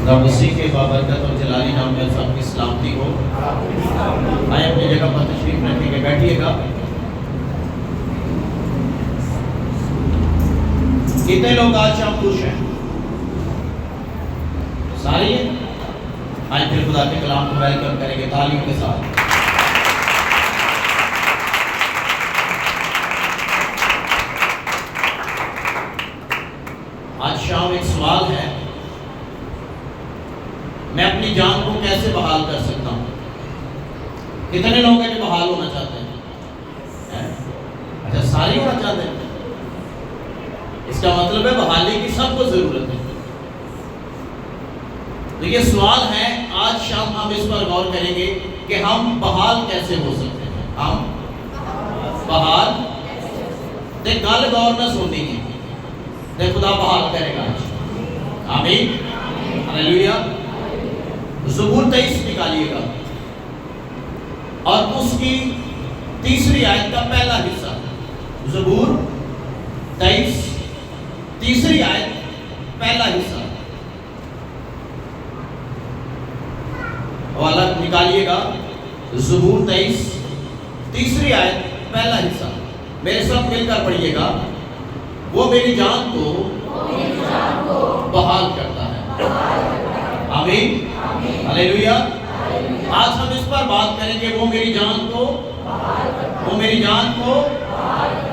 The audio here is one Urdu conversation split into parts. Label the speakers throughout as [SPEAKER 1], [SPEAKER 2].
[SPEAKER 1] رب اسی کے بابرکت اور جلالی نام میں سب کی سلامتی ہو۔ آئے اپنی جگہ پر تشریف رکھیں گے، بیٹھیے گا۔ کتنے لوگ آج شام خوش ہیں؟ سارے ہیں؟ آئے پھر خدا کے کلام کو ویلکم کریں گے تعلیم کے ساتھ۔ آج شام ایک سوال ہے، میں اپنی جان کو کیسے بحال کر سکتا ہوں؟ کتنے لوگ ہیں جو بحال ہونا چاہتے ہیں؟ اچھا، سارے ہونا چاہتے ہیں؟ اس کا مطلب ہے بحالی کی سب کو ضرورت ہے۔ تو یہ سوال ہے، آج شام ہم اس پر غور کریں گے کہ ہم بحال کیسے ہو سکتے ہیں۔ ہم بحال دیکھ گال غور نہ سنیں گے، دیکھ خدا بحال کرے گا آج۔ آمین، ہلیلویا۔ زبور 23 نکالیے گا اور اس کی تیسری آیت کا پہلا حصہ۔ زبور 23 تیسری آیت پہلا حصہ والا نکالیے گا۔ زبور 23 تیسری آیت پہلا حصہ میرے ساتھ مل کر پڑھیے گا۔ وہ میری جان کو بحال کرتا ہے۔ آمین، ہلیلویا۔ آج ہم اس پر بات کریں گے، وہ میری جان کو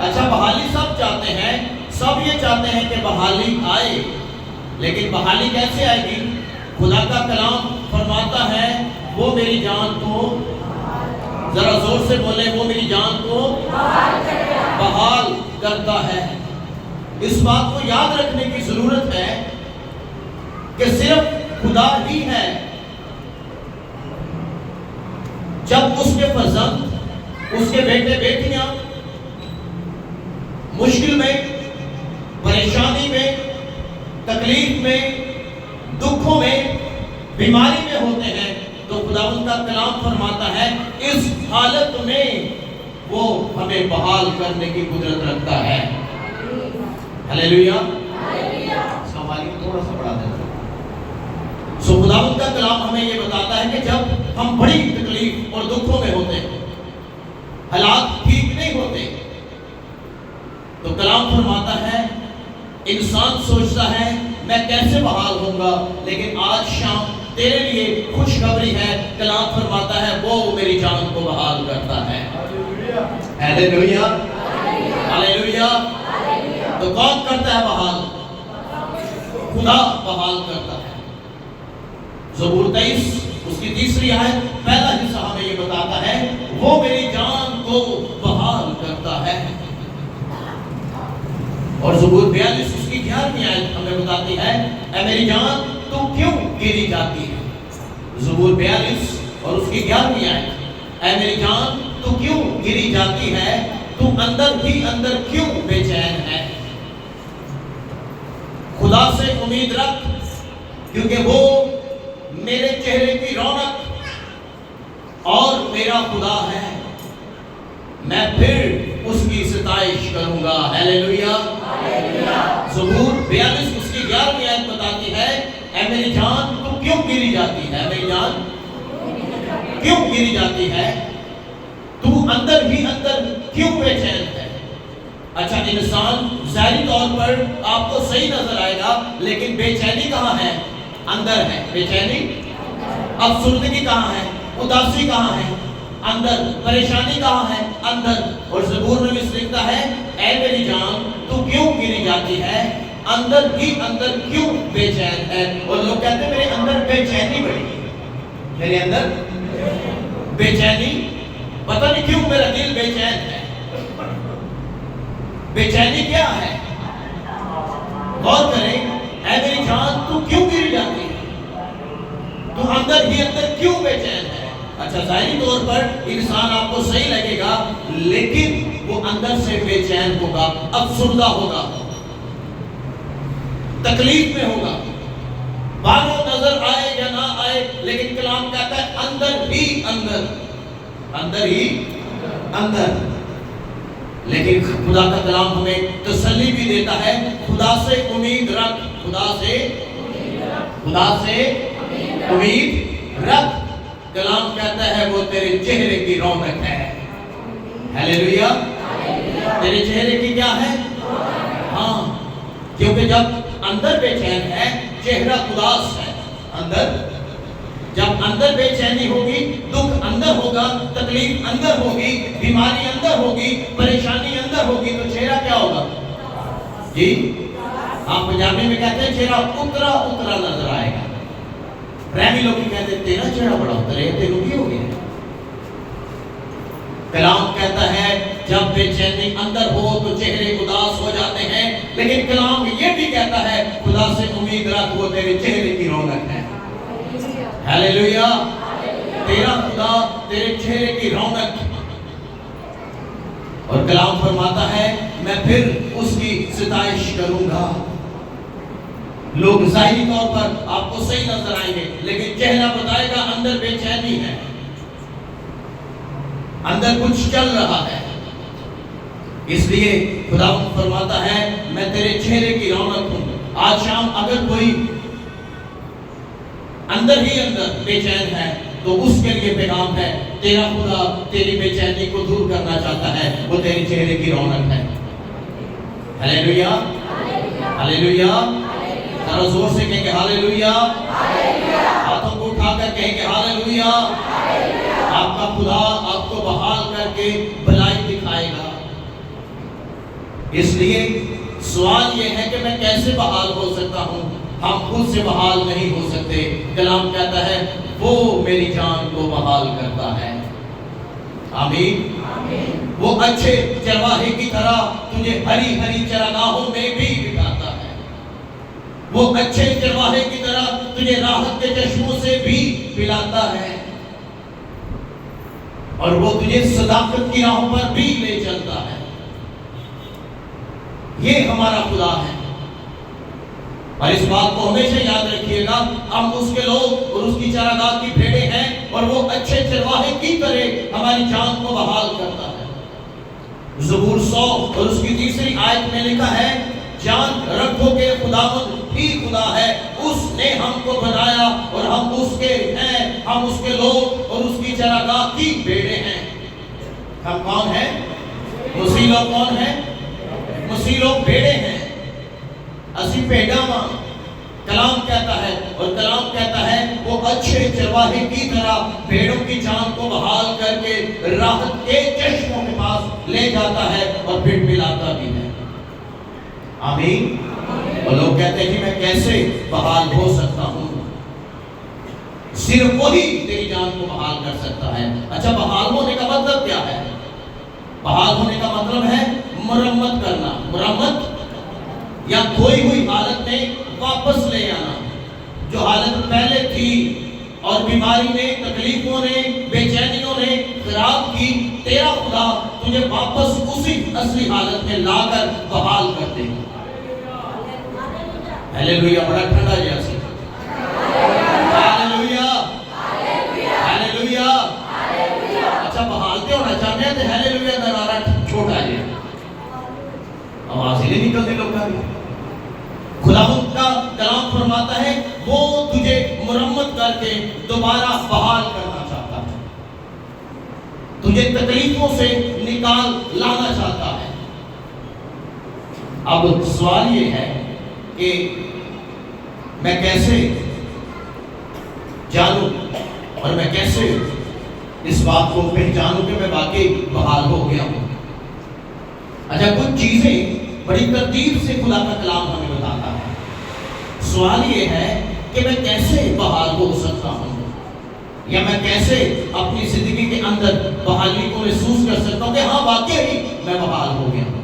[SPEAKER 1] اچھا، بحالی سب چاہتے ہیں، سب یہ چاہتے ہیں کہ بحالی آئے، لیکن بحالی کیسے آئے گی؟ خدا کا کلام فرماتا ہے وہ میری جان کو، ذرا زور سے بولے، وہ میری جان کو بحال کرتا ہے۔ اس بات کو یاد رکھنے کی ضرورت ہے کہ صرف خدا ہی ہے جب اس کے فرزند، اس کے بیٹے بیٹیاں مشکل میں، پریشانی میں، تکلیف میں، دکھوں میں، بیماری میں ہوتے ہیں، تو خدا ان کا کلام فرماتا ہے اس حالت میں وہ ہمیں بحال کرنے کی قدرت رکھتا ہے۔ ہلیلویا۔ اس کا والیوم تھوڑا سا بڑھا دینا۔ سو خداوند کا کلام ہمیں یہ بتاتا ہے کہ جب ہم بڑی تکلیف اور دکھوں میں ہوتے ہیں، حالات ٹھیک نہیں ہوتے، تو کلام فرماتا ہے، انسان سوچتا ہے میں کیسے بحال ہوں گا، لیکن آج شام تیرے لیے خوشخبری ہے، کلام فرماتا ہے وہ میری جان کو بحال کرتا ہے۔ ہلیلویا، ہلیلویا۔ تو کون کرتا ہے بحال؟ خدا بحال کرتا ہے۔ زبور 23 اس کی تیسری آیت پہلا حصہ ہمیں یہ بتاتا ہے وہ میری جان کو بحال کرتا ہے۔ اور زبور 42 اس کی 11ویں آیت ہمیں بتاتی ہے اے میری جان تو کیوں گری جاتی ہے۔ زبور 42 اور اس کی 11ویں آیت، اے میری جان تو کیوں گری جاتی ہے، تو اندر ہی اندر کیوں بے چین ہے۔ خدا سے امید رکھ، کیونکہ وہ میرے چہرے کی رونق اور میرا خدا ہے، میں پھر اس کی ستائش کروں گا۔ ہلیلویا۔ زبور 42 اس کی 11ویں آیت بتاتی ہے اے میری جان تو کیوں گری جاتی ہے، میری جان کیوں گری جاتی ہے، تو اندر ہی اندر کیوں بے چین ہے۔ اچھا، انسان ظاہری طور پر آپ کو صحیح نظر آئے گا، لیکن بے چینی کہاں ہے؟ اندر ہے بے چینی۔ افسردگی کہاں ہے؟ اداسی کہاں ہے؟ اندر۔ پریشانی کہاں ہے؟ اندر۔ اور زبور میں بھی لکھتا ہے اے میری جان تو کیوں گری جاتی ہے، اندر ہی اندر کیوں بے چین ہے۔ اور لوگ کہتے ہیں میرے اندر بے چینی بڑی ہے، میرے اندر بے چینی، پتہ نہیں کیوں میرا دل بے چین ہے۔ بے چینی کیا ہے؟ غور کریں، اے میری جان تو کیوں گری جاتی ہے، تو اندر ہی اندر کیوں بے چین ہے۔ اچھا، ظاہری طور پر انسان آپ کو صحیح لگے گا، لیکن وہ اندر سے بے چین ہوگا، افسردہ ہوگا، تکلیف میں ہوگا، باہر نظر آئے یا نہ آئے، لیکن کلام کہتا ہے اندر ہی اندر، اندر ہی اندر۔ لیکن خدا کا کلام ہمیں تسلی بھی دیتا ہے، خدا سے امید رکھ، خدا سے خدا سے امید رکھ. کلام کہتا ہے وہ تیرے چہرے کی رونق ہے. ہیلیلویا. تیرے چہرے کی کیا ہے؟ ہاں، کیونکہ جب اندر بے چین ہے چہرہ اداس ہے. جب اندر بے چینی ہوگی، دکھ اندر ہوگا، تکلیف اندر ہوگی، بیماری اندر ہوگی، پریشانی اندر ہوگی، تو چہرہ کیا ہوگا؟ جی آپ پنجابی میں کہتے ہیں چہرہ اترا اترا نظر آئے گا. پریمی لوگ ہی کہتے ہیں تیرا چہرہ بڑا اترے ہے، تیرو بھی ہو گیا. کلام کہتا ہے جب بے چینی اندر ہو تو چہرے اداس ہو جاتے ہیں، لیکن کلام یہ بھی کہتا ہے خدا سے امید رکھ وہ تیرے چہرے کی رونق ہے. ہیلیلویا. تیرا خدا تیرے چہرے کی رونق. اور کلام فرماتا ہے میں پھر اس کی ستائش کروں گا. لوگ ظاہری طور پر آپ کو صحیح نظر آئیں گے، لیکن چہرہ بتائے گا اندر بے چینی ہے، اندر کچھ چل رہا ہے. اس لیے خدا فرماتا ہے میں تیرے چہرے کی رونق ہوں. آج شام اگر کوئی اندر ہی اندر بے چین ہے تو اس کے لیے پیغام ہے تیرا خدا تیری بے چینی کو دور کرنا چاہتا ہے، وہ تیرے چہرے کی رونق ہے. ہیلیلویا. ہیلیلویا. ذرا زور سے کہیں گے ہیلیلویا. ہاتھوں کو اٹھا کر کہیں گے ہیلیلویا. آپ کا خدا آپ کو بحال کر کے بھلائی دکھائے گا. اس لیے سوال یہ ہے کہ میں کیسے بحال ہو سکتا ہوں؟ ہم خود سے بحال نہیں ہو سکتے. کلام کہتا ہے وہ میری جان کو بحال کرتا ہے. آمین. وہ اچھے چرواہے کی طرح تجھے ہری ہری چراگاہوں میں بھی بٹھاتا ہے. وہ اچھے چرواہے کی طرح تجھے راحت کے چشموں سے بھی پلاتا ہے، اور وہ تجھے صداقت کی راہوں پر بھی لے چلتا ہے. یہ ہمارا خدا ہے. اور اس بات کو ہمیشہ یاد رکھیے گا ہم اس کے لوگ اور اس کی چراگاہ کی بھیڑیں ہیں، اور وہ اچھے چرواہے کی طرح ہماری جان کو بحال کرتا ہے. زبور 100 اور اس کی 3 آیت میں لکھا ہے جان رکھو کہ خداوند ہی خدا ہے، اس نے ہم کو بنایا اور ہم اس کے ہیں، ہم اس کے لوگ اور اس کی چراگاہ کی بھیڑیں ہیں. ہم کون ہیں؟ مسیح لوگ کون ہیں؟ مسیح لوگ بھیڑیں ہیں. اسی بھیڑاں ماں کلام کہتا ہے، اور کلام کہتا ہے وہ اچھے چرواہے کی طرح بھیڑوں کی جان کو بحال کر کے راحت کے چشموں کے پاس لے جاتا ہے اور پھر پلاتا بھی ہے. آمین. اور لوگ کہتے ہیں کہ میں کیسے بحال ہو سکتا ہوں؟ صرف وہی تیری جان کو بحال کر سکتا ہے. اچھا بحال ہونے کا مطلب کیا ہے؟ بحال ہونے کا مطلب ہے مرمت کرنا. مرمت یا کھوئی ہوئی حالت میں واپس لے آنا. جو حالت پہلے تھی اور بیماری نے، تکلیفوں نے، بے چینیوں نے خراب کی، تیرا خدا تجھے واپس اسی اصلی حالت میں لا کر بحال کر دے گا. ہیلیلویا. بڑا ٹھنڈا جیسے ہیلیلویا. ہیلیلویا. اچھا بحالتے ہونا چاہتے ہیں تو ہیلیلویا کا نعرہ چھوٹا جائے، آواز ہی نہیں نکلتی لوگ کا. خداوند کا کلام فرماتا ہے وہ تجھے مرمت کر کے دوبارہ بحال کرنا چاہتا ہے، تجھے تکلیفوں سے نکال لانا چاہتا ہے. اب سوال یہ ہے کہ میں کیسے جانوں اور میں کیسے اس بات کو پہچانوں کہ میں واقعی بحال ہو گیا ہوں؟ اچھا کچھ چیزیں بڑی ترتیب سے خدا کا کلام ہمیں بتاتا ہے. سوال یہ ہے کہ میں کیسے بحال ہو سکتا ہوں، یا میں کیسے اپنی زندگی کے اندر بحالی کو محسوس کر سکتا ہوں کہ ہاں واقعی میں بحال ہو گیا ہوں.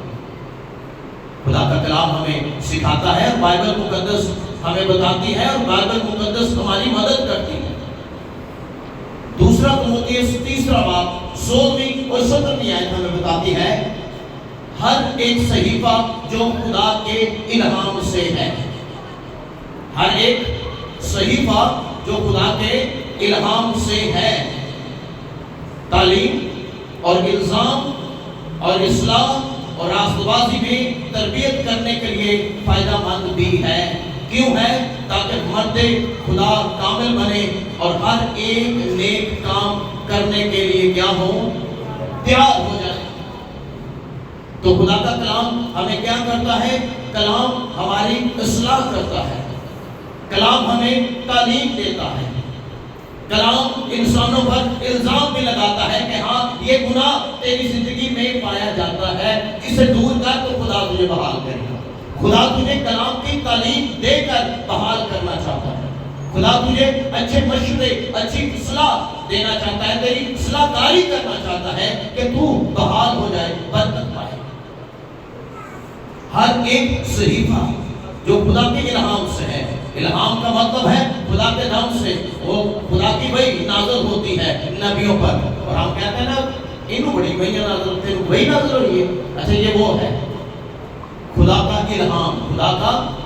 [SPEAKER 1] خدا کا کلام ہمیں سکھاتا ہے، بائبل مقدس ہمیں بتاتی ہے، اور بائبل مقدس ہماری مدد کرتی ہے. دوسرا تیموتھیوس 3 باب 16 اور 17 آیت ہمیں بتاتی ہے ہر ایک صحیفہ جو خدا کے الہام سے ہے، ہر ایک صحیفہ جو خدا کے الہام سے ہے، تعلیم اور الزام اور اصلاح اور راست بازی میں تربیت کرنے کے لیے فائدہ مند بھی ہے. کیوں ہے؟ تاکہ مرد خدا کامل بنے اور ہر ایک نیک کام کرنے کے لیے کیا ہو؟ تیار ہو جائے۔ تو خدا کا کلام ہمیں کیا کرتا ہے؟ کلام ہماری اصلاح کرتا ہے، کلام ہمیں تعلیم دیتا ہے، کلام انسانوں پر الزام بھی لگاتا ہے کہ ہاں یہ گناہ تیری زندگی میں پایا جاتا ہے، اسے دور کر تو خدا تجھے بحال کرے گا۔ خدا تجھے کلام کی تعلیم دے کر بحال کرنا چاہتا ہے، خدا تجھے اچھے مشورے، اچھی اصلاح دینا چاہتا ہے، تیری اصلاح کاری کرنا چاہتا ہے کہ تو بحال ہو جائے، برکت پائے۔ ہر ایک صحیفہ جو خدا کے الہام سے ہے، الہام کا مطلب ہے خدا کے نام سے، وہ خدا کی وحی نازل ہوتی ہے نبیوں پر، اور ہم کہتے ہیں نا انہوں بڑی وحیاں نازل ہوتی ہیں، وحی نازل ہوئی ہے، اچھا یہ وہ ہے خدا کا الہام، خدا کا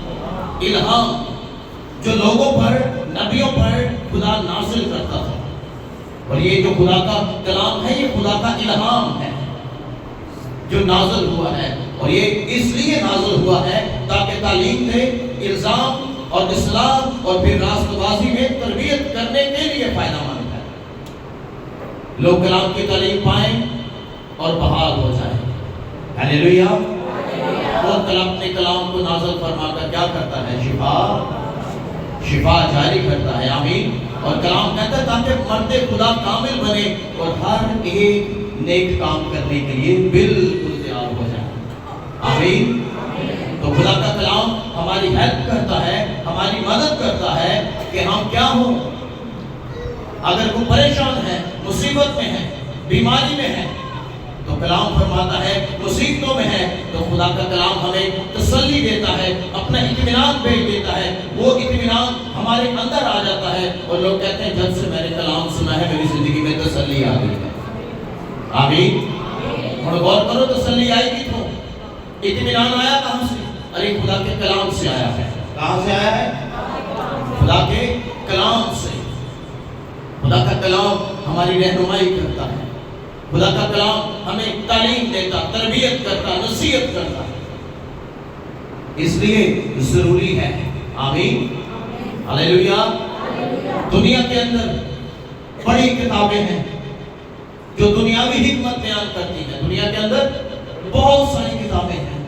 [SPEAKER 1] الہام جو لوگوں پر، نبیوں پر خدا نازل کرتا تھا۔ اور یہ جو خدا کا کلام ہے یہ خدا کا الہام ہے جو نازل ہوا ہے، اور یہ اس لیے نازل ہوا ہے تاکہ تعلیم دے، الزام اور اصلاح اور پھر راست بازی میں تربیت کرنے کے لیے فائدہ مند ہے۔ لوگ کلام کی تعلیم پائیں اور بحال ہو جائیں۔ ہلیلویا۔ اور کلام اپنے کلام کو نازل فرما کر کیا کرتا ہے؟ شفا جاری کرتا ہے۔ آمین۔ اور کلام کہتا ہے تاکہ مرد خدا کامل بنے اور ہر ایک نیک کام کرنے کے لیے بالکل تیار ہو جائے۔ آمین۔ تو خدا کا کلام ہماری ہیلپ کرتا ہے، ہماری مدد کرتا ہے کہ ہم کیا ہوں۔ اگر کوئی پریشان ہے، مصیبت میں ہے، بیماری میں ہے، تو کلام فرماتا ہے مصیبتوں میں ہے تو خدا کا کلام ہمیں تسلی دیتا ہے، اپنا اطمینان بھیج دیتا ہے، وہ اطمینان ہمارے اندر آ جاتا ہے، اور لوگ کہتے ہیں جب سے میں نے کلام سنا ہے میری زندگی میں تسلی آ گئی ہے۔ آمین۔ اور غور کرو تسلی آئی کتوں؟ اطمینان آیا کہاں سے؟ ارے خدا کے کلام سے آیا ہے۔ کہاں سے آیا ہے؟ خدا کے کلام سے۔ خدا کا کلام ہماری رہنمائی کرتا ہے، خدا کا کلام ہمیں تعلیم دیتا، تربیت کرتا، نصیحت کرتا ہے، اس لیے ضروری ہے۔ آمین۔ ہلیلویا۔ دنیا کے اندر بڑی کتابیں ہیں جو دنیاوی حکمت بیان کرتی ہیں، دنیا کے اندر بہت ساری کتابیں ہیں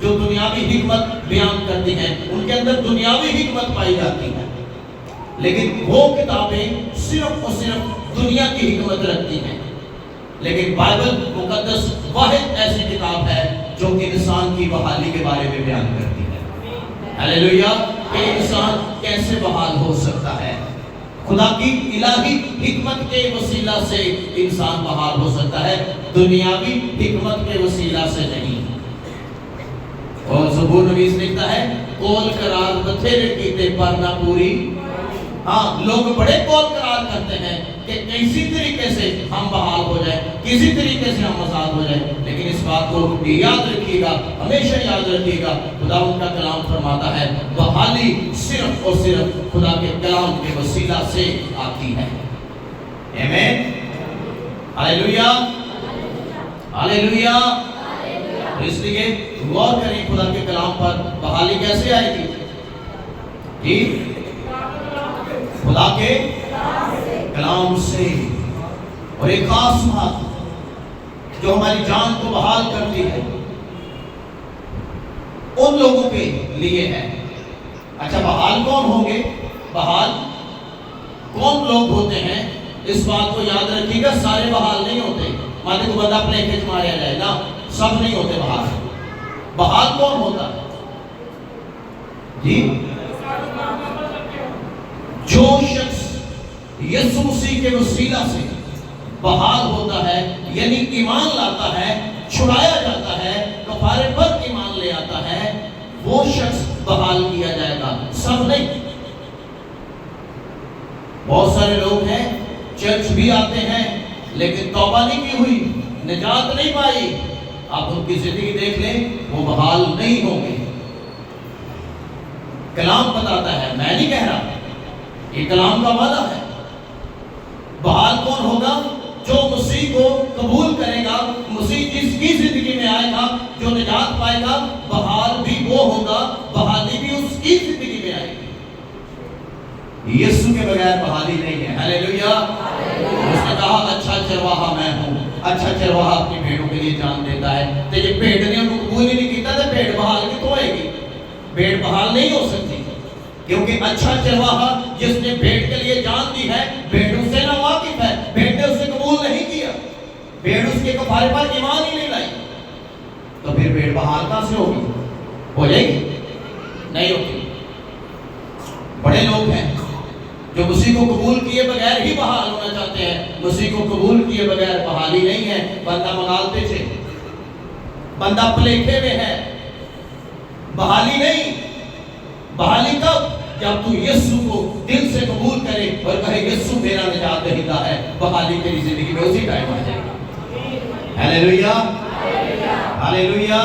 [SPEAKER 1] جو دنیاوی حکمت بیان کرتی ہیں، ان کے اندر دنیاوی حکمت پائی جاتی ہے، لیکن وہ کتابیں صرف اور صرف دنیا کی حکمت رکھتی ہیں، لیکن بائبل مقدس واحد ایسی کتاب ہے جو انسان کی بحالی کے بارے میں بیان کرتی ہے۔ ہلیلویا۔ کہ انسان کیسے بحال ہو سکتا ہے، خدا کی الہی حکمت کے وسیلہ سے انسان بحال ہو سکتا ہے، دنیاوی حکمت کے وسیلہ سے نہیں۔ اور زبور نویس لکھتا ہے کول قرار بتھیرے کیتے پر نہ پوری۔ ہاں، لوگ بڑے کول قرار کرتے ہیں کہ کسی طریقے سے ہم بحال ہو جائیں، کسی طریقے سے ہم آزاد ہو جائیں، لیکن اس بات کو یاد رکھیے گا، ہمیشہ یاد رکھیے گا، خدا ان کا کلام فرماتا ہے بحالی صرف اور صرف خدا کے کلام کے وسیلہ سے آتی ہے۔ آمین۔ ہلیلویا۔ ہلیلویا۔ اس لیے غور کریں خدا کے کلام پر بحالی کیسے آئے گی؟ جی خدا کے کلام سے۔ اور ایک خاص بات جو ہماری جان کو بحال کرتی ہے ان لوگوں کے لیے ہے۔ اچھا بحال کون ہوں گے؟ بحال کون لوگ ہوتے ہیں؟ اس بات کو یاد رکھیے گا، سارے بحال نہیں ہوتے، مانے کو بندہ اپنے کھچ ماریا جائے نا، سب نہیں ہوتے بحال۔ بحال کون ہوتا ہے؟ جی جو شخص یسوع مسیح کے وسیلہ سے بحال ہوتا ہے، یعنی ایمان لاتا ہے، چھڑایا جاتا ہے، کفارے پر ایمان لے آتا ہے، وہ شخص بحال کیا جائے گا، سب نہیں۔ بہت سارے لوگ ہیں چرچ بھی آتے ہیں لیکن توبہ نہیں کی ہوئی، نجات نہیں پائی، آپ ان کی زندگی دیکھ لیں وہ بحال نہیں ہوں گے۔ کلام بتاتا ہے، میں نہیں کہہ رہا، یہ کلام کا وعدہ ہے۔ بحال کون ہوگا؟ جو مسیح کو قبول کرے گا، مسیح جس کی زندگی میں آئے گا، جو نجات پائے گا، بحال بھی وہ ہوگا، بحالی بھی اس کی زندگی میں آئے گی۔ یسوع کے بغیر بحالی نہیں ہے. ہاللیلویا. اس نے کہا اچھا چرواہا میں ہوں. اچھا چرواہا اپنی بھیڑوں کے لیے جان دیتا ہے. تو یہ بھیڑ نے ان کو قبول ہی نہیں کیتا تو بھیڑ بحال کی تو ہوئے گی؟ بھیڑ بحال نہیں ہو سکتی، کیونکہ اچھا چرواہا جس نے بھیڑ کے لیے جان دی ہے، بھیڑ اس سے نہ واقف ہے، بھیڑ نے اسے قبول نہیں کیا، بھیڑ اس کے کفارے پر ایمان ہی نہیں لائی، تو پھر بھیڑ بحال کہاں سے ہوگی؟ ہو جائے گی؟ نہیں ہوگی. بڑے لوگ ہیں جو مسیح کو قبول کیے بغیر ہی بحال ہونا چاہتے ہیں. مسیح کو قبول کیے بغیر بحالی نہیں ہے. بندہ مغالطے سے، بندہ پلیکھے میں ہے، بحالی نہیں. بحالی کب؟ جب تو یسوع کو دل سے قبول کرے اور کہے یسوع میرا نجات دہندہ ہے، بحالی تیری زندگی میں اسی ٹائم آ جائے گا. ہاللیلویا. ہاللیلویا.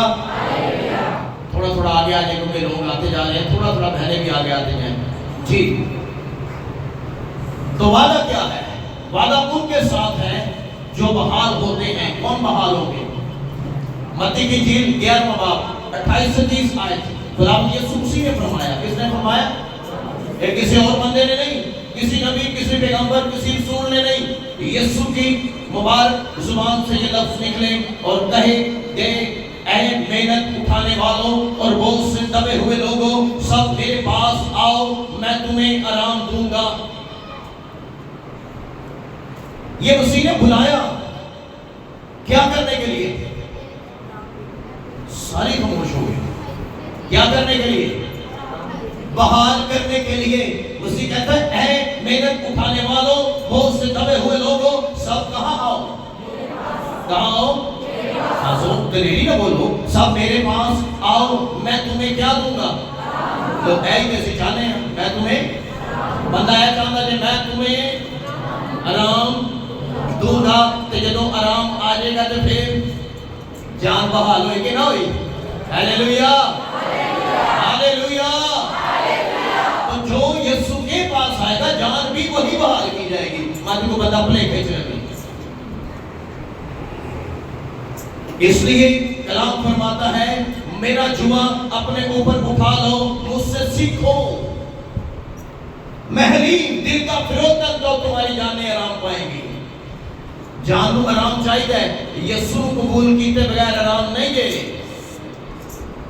[SPEAKER 1] تھوڑا تھوڑا آگے آگے کیونکہ لوگ آتے جا رہے ہیں، تھوڑا تھوڑا بہنے بھی آگے آتے ہیں. جی، تو وعدہ کیا ہے؟ وعدہ ان کے ساتھ ہے جو بحال ہوتے ہیں. کون بحال ہوں گے؟ متی کی انجیل 11واں باب 28 سے 30 آیت. خداوند یسوع مسیح نے فرمایا. کس نے فرمایا؟ ایک کسی اور بندے نے نہیں، کسی نبی، کسی پیغمبر، کسی رسول نے نہیں. یسوع کی مبارک زبان سے یہ لفظ نکلے اور کہے کہ اے محنت اٹھانے والوں اور بوجھ سے دبے ہوئے لوگوں، سب میرے پاس آؤ، میں تمہیں آرام دوں گا. یہ مسیح نے بلایا کیا کرنے کے لیے؟ ساری خاموش ہو گئی. کیا کرنے کے لیے؟ بحال کرنے کے لیے. مسیح کہتا ہے اے محنت اٹھانے والوں، بہت سے دبے ہوئے لوگوں، سب کہاں آؤ؟ کہاں آؤ؟ دلیری نہ بولو. سب میرے پاس آؤ، میں تمہیں کیا دوں گا؟ لوگ اے کیسے چاہتے ہیں؟ میں تمہیں، بندہ اے چاہتا ہے میں تمہیں آرام دوں گا. تو جدو آرام آ جائے گا تو پھر جان بحال ہوئی کہ نہ ہوئی؟ ہاللیلویا. ہاللیلویا. تو جو یسوع کے پاس آئے گا جان بھی وہی بحال کی جائے گی. ماتی کو بندہ پلے کھینچ رہے. اس لیے کلام فرماتا ہے میرا جمعہ اپنے اوپر اٹھا لو، مجھ سے سیکھو، میں حلیم دل کا فروتن، تو تمہاری جانیں آرام پائیں گی. جان کو آرام چاہیے. یسوع قبول کیتے بغیر آرام نہیں ہے.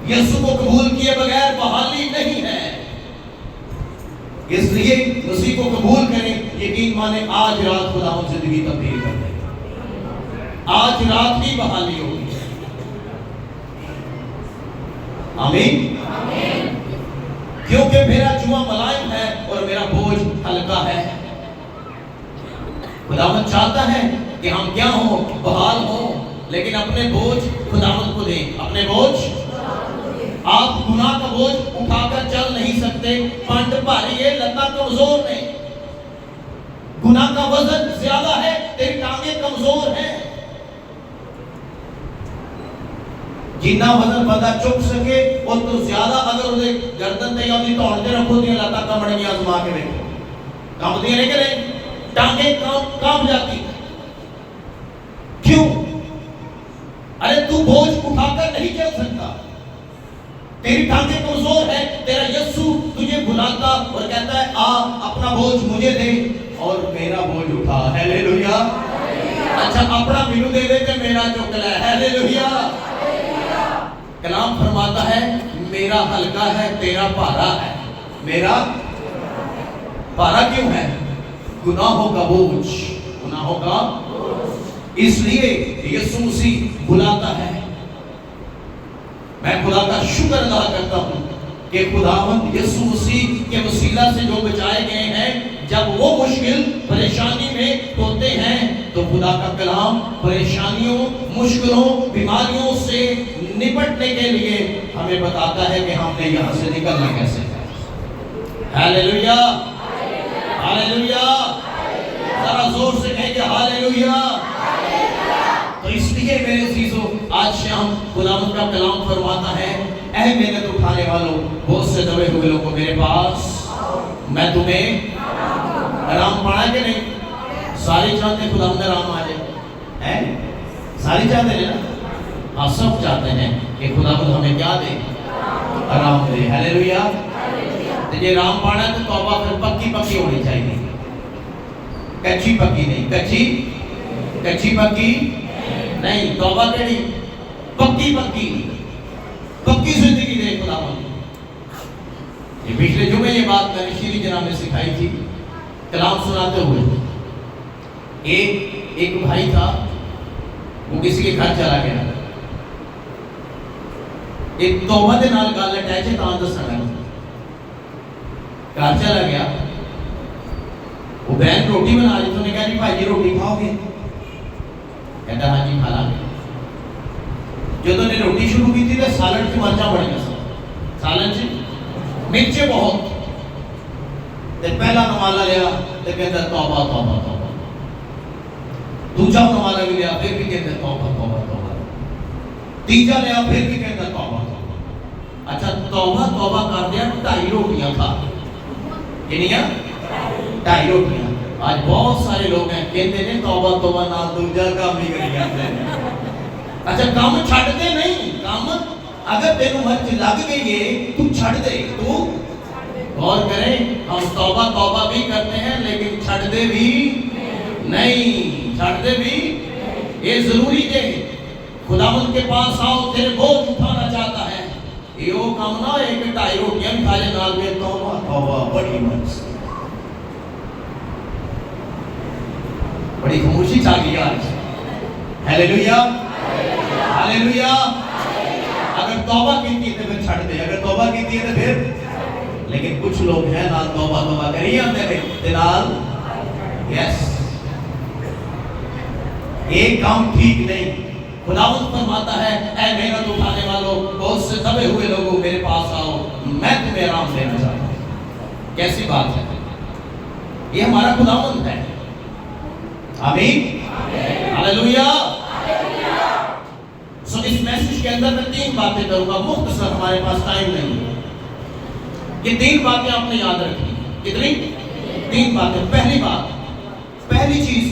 [SPEAKER 1] یسوع کو قبول کیے بغیر بحالی نہیں ہے. اس لیے مسیح کو قبول کریں. یقین مانے آج رات خدا زندگی تبدیل کر دے. آج رات ہی بحالی ہوگی. آمین. کیونکہ میرا جمعہ ملائم ہے اور میرا بوجھ ہلکا ہے. خداوند چاہتا ہے کہ ہم کیا ہوں؟ بحال ہوں، لیکن اپنے بوجھ خداوند کو دیں. اپنے بوجھ، آپ گناہ کا بوجھ اٹھا کر چل نہیں سکتے. پنڈ بھاری ہے، لتا کمزور نہیں. گناہ کا وزن زیادہ ہے، تیری ٹانگیں کمزور ہیں. جتنا وزن بندہ چک سکے اور تو زیادہ اگر انہیں گردن تے یا انہیں توڑتے رکھو دیا لتا کمڑ گیا آزما کے دیکھو کام دیا نہیں کریں. ٹانگیں کام جاتی. کیوں؟ ارے تو بوجھ اٹھا کر نہیں چل سکتا. تیری ٹانگیں کمزور ہے. تیرا یسوع تجھے بلاتا اور کہتا ہے آ اپنا بوجھ مجھے دے اور میرا بوجھ اٹھا. ہاللیلویا. اچھا اپنا مینو دے دے کہ میرا چکلا ہے. ہاللیلویا. کلام فرماتا ہے میرا ہلکا ہے تیرا بھارا ہے. میرا بھارا کیوں ہے؟ گناہوں کا بوجھ. گناہوں کا. اس لیے یسوع مسیح بلاتا ہے. میں خدا کا شکر ادا کرتا ہوں کہ خداوند یسوع مسیح کے وسیلہ سے جو بچائے گئے ہیں، جب وہ مشکل پریشانی میں ہوتے ہیں تو خدا کا کلام پریشانیوں، مشکلوں، بیماریوں سے نپٹنے کے لیے ہمیں بتاتا ہے کہ ہم نے یہاں سے نکلنا کیسے ہے. ہاللیلویا. ہاللیلویا. ذرا زور سے کہیں کہ ہاللیلویا. تو اس لیے میرے عزیزو آج شام خداوند کا کلام فرماتا ہے اے محنت اٹھانے والوں، بہت سے دبے ہوئے لوگوں میرے پاس، میں تمہیں آرام پانا کہ نہیں؟ سارے چاہتے ہیں خداوند آرام آ جائے. سارے چاہتے ہیں نا؟ ہاں سب چاہتے ہیں کہ خداوند ہمیں کیا دے؟ آرام دے. ہاللیلویا. یہ رام باڑا تو توبہ پھر پکی پکی ہونی چاہیے، کچی پکی نہیں، کچی پکی نہیں، توبہ کیڑی پکی پکی پکی زندگی دے خدا بندی۔ یہ پچھلے جمعے یہ بات میں نے شیری جناب میں سکھائی تھی، کلام سناتے ہوئے ایک بھائی تھا، وہ کسی کے گھر چلا گیا، ایک توبہ دے نال گل اٹیچ ہے، تاں دسنا ہے، گھر چلا گیا، وہ بہن روٹی بنا رہی، تو نے کہا جی بھائی جی روٹی کھاؤ گے؟ کہتا ہاں جی کھا لاں گے۔ جو تو نے روٹی شروع کی تھی تو سالن کی مرچہ بڑھ گیا، سالن سے مرچے بہت، تے پہلا نوالا لیا تے کہتا توبہ توبہ توبہ، دوسرا نوالا بھی لیا پھر بھی کہتا توبہ توبہ توبہ، تیسرا لیا پھر بھی کہتا توبہ توبہ۔ اچھا توبہ توبہ کر دیا، 2.5 روٹیاں کھا، کنیاں 2.5 روٹیاں۔ آج بہت سارے لوگ ہیں کہتے ہیں توبہ توبہ نال دوجا کام بھی کری جاتے ہیں۔ اچھا کام چھڑ دے نہیں، کام اگر تینوں مرچ لگ گئی ہے تو چھڑ دے، تو غور کریں، ہم توبہ توبہ بھی کرتے ہیں لیکن چھڑ دے بھی نہیں، چھڑ دے بھی، یہ ضروری ہے خداوند کے پاس آؤ، تیرے بوجھ اٹھانا چاہتا ہے، یہ وہ کام نہ ہے کہ 2.5 روٹیاں بھی کھا لے نال میں توبہ توبہ، بڑی مرچ، بڑی خاموشی چھا گئی آج۔ Hallelujah hallelujah. اگر توبہ کیتی ہے تو پھر چھڑ دے، اگر توبہ کیتی ہے تو پھر، لیکن کچھ لوگ ہیں نال توبہ توبہ کری آتے ہیں نال، یس ایک کام ٹھیک نہیں۔ خداوند فرماتا ہے اے محنت اٹھانے والوں، بہت سے دبے ہوئے لوگوں میرے پاس آؤ، میں تمہیں آرام دینا چاہتا ہوں۔ کیسی بات ہے، یہ ہمارا خداوند ہے۔ آمین ہیلیلویا۔ سو اس میسج کے اندر میں 3 باتیں کروں گا، مختصر، ہمارے پاس ٹائم نہیں ہے۔ یہ 3 باتیں آپ نے یاد رکھنی، کتنی؟ 3 باتیں۔ پہلی بات، پہلی چیز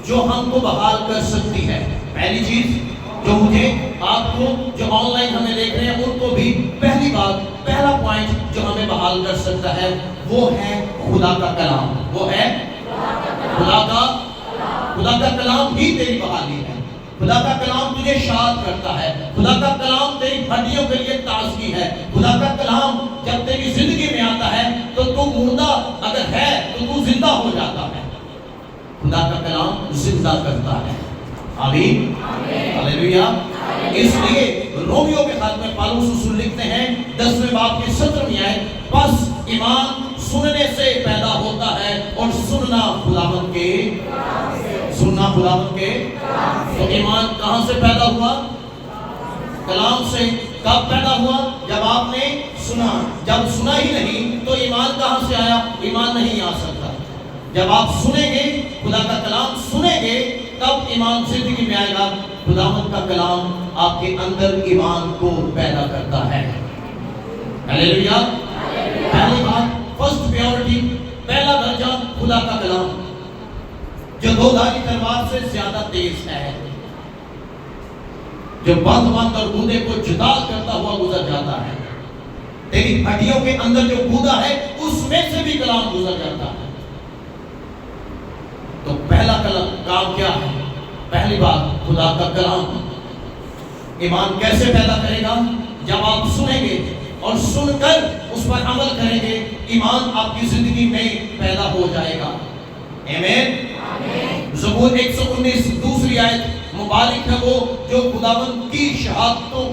[SPEAKER 1] جو ہم کو بحال کر سکتی ہے، پہلی چیز جو مجھے، آپ کو، جو آن لائن ہمیں دیکھ رہے ہیں ان کو بھی، پہلی بات، پہلا پوائنٹ جو ہمیں بحال کر سکتا ہے وہ ہے خدا کا کلام، وہ ہے خدا کا کلام ہی تیری بحالی ہے۔ خدا کا کلام تجھے شاد کرتا ہے، خدا کا کلام تیری ہڈیوں کے لیے تازگی ہے، خدا کا کلام جب تیری زندگی میں آتا ہے تو تو مردہ اگر ہے تو تو زندہ ہو جاتا ہے، خدا کا کلام زندہ کرتا ہے۔ آمین ہیلیلویا۔ اس لیے رومیو کے خط میں پالوس رسول لکھتے ہیں 10ویں باب کی 17ویں آیت، بس ایمان سننے سے پیدا ہوتا ہے اور سننا خداوند کے، سننا خداوند کے، تو ایمان کہاں سے پیدا ہوا؟ کلام سے۔ کب پیدا ہوا؟ جب آپ نے سنا۔ جب سنا ہی نہیں تو ایمان کہاں سے آیا؟ ایمان نہیں آ سکتا۔ جب آپ سنیں گے، خدا کا کلام سنیں گے، تب ایمان زندگی میں آئے گا۔ خداوند کا کلام آپ کے اندر ایمان کو پیدا کرتا ہے۔ ہیلیلویا۔ پہلی بات، فرسٹ پیورٹی، پہلا درجہ خدا کا کلام، جو 2 دھاری تلوار سے زیادہ تیز ہے، جو بند اور گودے کو جدا کرتا ہوا گزر جاتا ہے۔ تیری ہڈیوں کے اندر جو گودا ہے اس میں سے بھی کلام گزر جاتا ہے۔ تو پہلا کام کیا ہے؟ پہلی بات خدا کا کلام۔ ایمان کیسے پیدا کرے گا؟ جب آپ سنیں گے اور سن کر اس پر عمل کریں گے، ایمان آپ کی زندگی میں پیدا ہو جائے گا۔ آمین۔ زبور 119 دوسری آیت، مبارک ہے وہ جو خداوند کی شہادتوں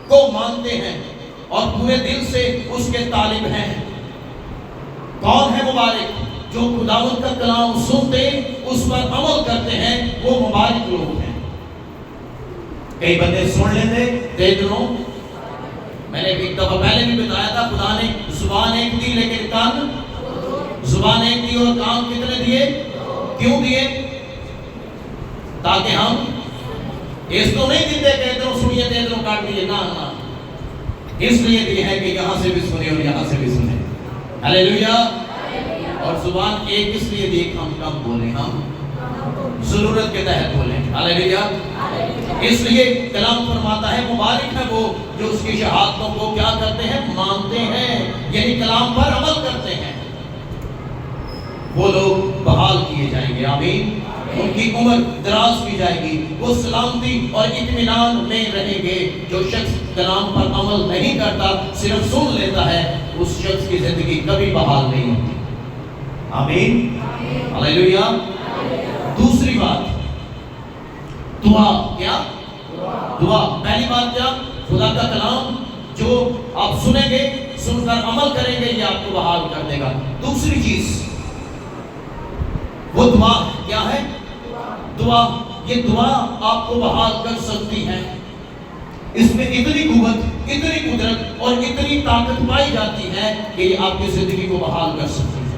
[SPEAKER 1] کو مانتے ہیں اور پورے دل سے اس کے طالب ہیں۔ کون ہے مبارک؟ جو خداوند کا کلام سنتے اس پر عمل کرتے ہیں، وہ مبارک لوگ ہیں۔ کئی بندے سن لیتے دے دنوں، میں نے ایک دفعہ پہلے بھی بتایا تھا، خدا نے زبان ایک دی لیکن کان، زبان ایک دی اور کان کتنے دیے؟ کیوں دیے؟ تاکہ ہم اس تو نہیں دیتے کہ ادھروں سنیے تے ادھروں کاٹ دیے، نہ نہ، اس لیے دی ہے کہ یہاں سے بھی سنے اور یہاں سے بھی سنے۔ ہیلیلویا۔ اور زبان ایک اس لیے دی کہ ہم کم بولیں، ہم ضرورت کے تحت بولیں. ہاللیلویا. اس لیے کلام فرماتا ہے مبارک ہے وہ جو اس کی شہادتوں کو کیا کرتے ہیں؟ مانتے ہیں، یعنی کلام پر عمل کرتے ہیں. وہ لوگ بحال کیے جائیں گے. آمین. ان کی عمر دراز کی جائے گی. وہ سلامتی اور اطمینان میں رہیں گے. جو شخص کلام پر عمل نہیں کرتا، صرف سن لیتا ہے، اس شخص کی زندگی کبھی بحال نہیں ہوتی. آمین. ہاللیلویا. دوسری بات دعا. کیا دعا؟ پہلی بات کیا؟ خدا کا کلام جو آپ سنیں گے، سن کر عمل کریں گے، یہ آپ کو بحال کر دے گا. دوسری چیز وہ دعا کیا ہے؟ دعا. یہ دعا آپ کو بحال کر سکتی ہے. اس میں اتنی قوت، اتنی قدرت اور اتنی طاقت پائی جاتی ہے کہ یہ آپ کی زندگی کو بحال کر سکتی ہے.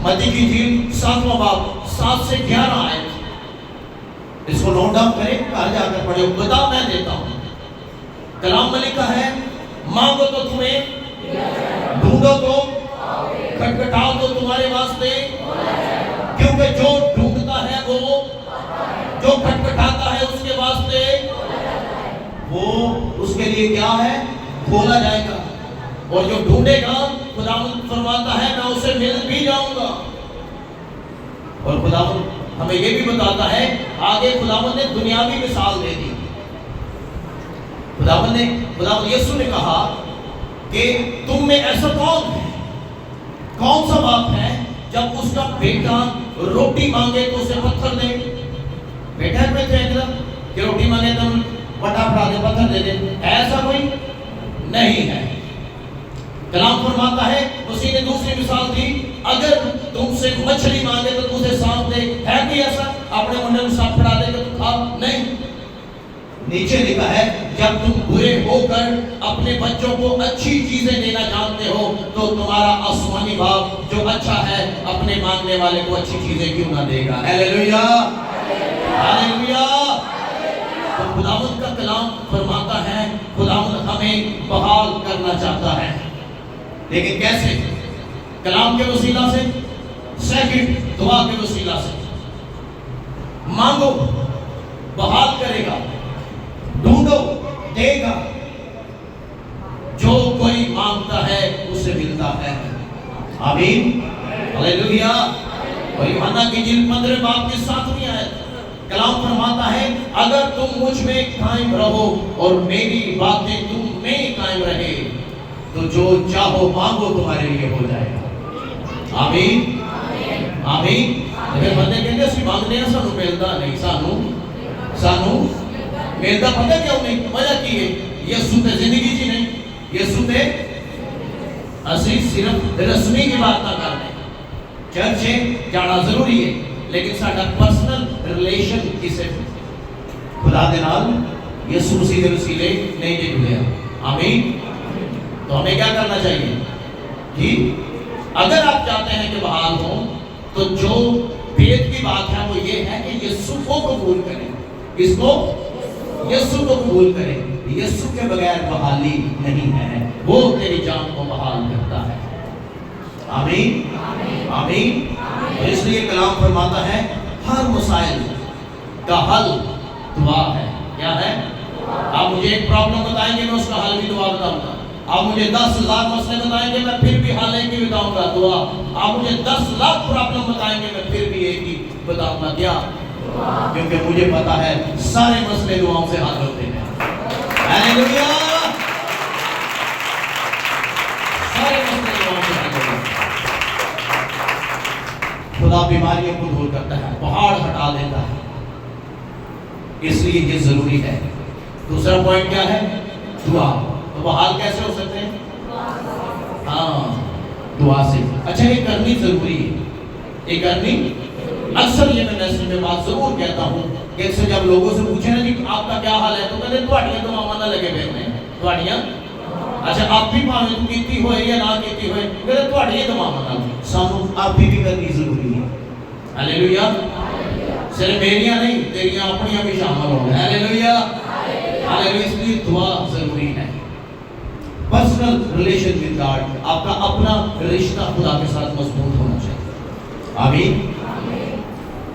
[SPEAKER 1] متی کی انجیل 7واں باب 7 سے 11 آیت. اس کو نوٹ ڈاؤن کریں، کہاں جا کر پڑھے. بتا میں دیتا ہوں. کلام میں لکھا ہے مانگو تو تمہیں، ڈھونڈو تو، کھٹکھٹاؤ تو تمہارے واسطے، کیونکہ جو ڈھونڈتا ہے وہ، جو کھٹکھٹاتا ہے اس کے واسطے وہ اس کے لیے کیا ہے؟ کھولا جائے گا. اور جو ڈھونڈے گا، خداوند فرماتا ہے میں اسے مل بھی جاؤں گا. اور خداوند ہمیں یہ بھی بتاتا ہے آگے، خداوند نے دنیاوی مثال دے دی. خداوند یسوع نے کہا کہ تم میں ایسا کون ہے، کون سا باپ ہے جب اس کا بیٹا روٹی مانگے تو اسے پتھر دے؟ بیٹا میں تھے کہ روٹی مانگے تو پٹا پڑا دے، پتھر دے دے؟ ایسا کوئی نہیں ہے. کلام فرماتا ہے، اسی نے دوسری مثال دی، اگر تم سے مچھلی مانگے تو تجھے سانپ دے. ہے کوئی ایسا؟ اپنے منہ میں سانپ پڑا دے کہ تو کھا؟ نہیں. نیچے لکھا ہے جب تم برے ہو کر اپنے بچوں کو اچھی چیزیں دینا جانتے ہو تو تمہارا آسمانی باپ جو اچھا ہے اپنے مانگنے والے کو اچھی چیزیں کیوں نہ دے گا. ہاللیلویا. ہاللیلویا. تو خداوند کا کلام فرماتا ہے خداوند ہمیں بحال کرنا چاہتا ہے. لیکن کیسے؟ کلام کے وسیلہ سے. سیکنڈ، دعا کے وسیلہ سے. مانگو بحال کرے گا، ڈھونڈو دے گا. جو کوئی مانگتا ہے اسے ملتا ہے. آمین. ہاللیلویا. اور یوحنا کی انجیل 15 باب کی 7ویں آیت کلام فرماتا ہے اگر تم مجھ میں قائم رہو اور میری باتیں تم میں قائم رہے تو جو چاہو مانگو تمہارے لیے ہو جائے گا. آمین. آمین. اگر بندے کہتے ہیں اسی مانگنے ہیں سانو ملتا نہیں، سانو ملتا پتہ کیوں نہیں؟ وجہ کی ہے یسوع تے زندگی جی نہیں. یسوع تے اسی صرف رسمی کی بات نہ کرتے، چرچ جانا ضروری ہے لیکن ساڈا پرسنل ریلیشن کسے خدا دے نال یسوع مسیح دے وسیلے نہیں دے جڑیا. آمین. تو ہمیں کیا کرنا چاہیے جی؟ اگر آپ چاہتے ہیں کہ بحال ہوں تو جو بیت کی بات ہے وہ یہ ہے کہ یسوع کو قبول کریں. اس کو یسوع کو قبول کریں. یسوع کے بغیر بحالی نہیں ہے. وہ تیری جان کو بحال کرتا ہے. آمین. آمین. اور اس لیے کلام فرماتا ہے ہر مسائل کا حل دعا ہے. کیا ہے؟ آپ مجھے ایک پرابلم بتائیں گے میں اس کا حل بھی دعا بتاؤں گا. آپ مجھے 10,000 مسئلے بتائیں گے میں پھر بھی حل ایک ہی بتاؤں گا، دعا. آپ مجھے 10 لاکھ پرابلم بتائیں گے میں پھر بھی ایک ہی بتاؤں گا. کیا؟ کیونکہ مجھے پتا ہے سارے مسئلے دعاؤں سے حل ہوتے ہیں. ہاللیلویا. سارے مسئلے دعاؤں سے حل ہوتے ہیں. خدا بیماریوں کو دور کرتا ہے، پہاڑ ہٹا دیتا ہے. اس لیے یہ ضروری ہے. دوسرا پوائنٹ کیا ہے؟ دعا. تو بحال کیسے ہو سکتے ہیں؟ ہاں، دعا سے. اچھا یہ کرنی ضروری ہے. یہ کرنی اکثر یہ میں میسج میں بات ضرور کہتا ہوں کہ اکثر جب لوگوں سے پوچھیں نا جی آپ کا کیا حال ہے تو کہتے تواڈیاں دعاواں نہ لگے پے نے. تواڈیاں اچھا آپ بھی پاویں تو کیتی ہوئے یا نہ کیتی ہوئے کہتے تواڈیاں دعاواں نہ. سانو آپ بھی کرنی ضروری ہے. ہاللیلویا. صرف میریاں نہیں تیریاں اپنیاں بھی شامل ہوں. ہاللیلویا. ہاللیلویا. اس لیے دعا ضروری ہے. Personal relation with God. آپ کا اپنا رشتہ خدا کے ساتھ مضبوط ہونا چاہیے. آمین.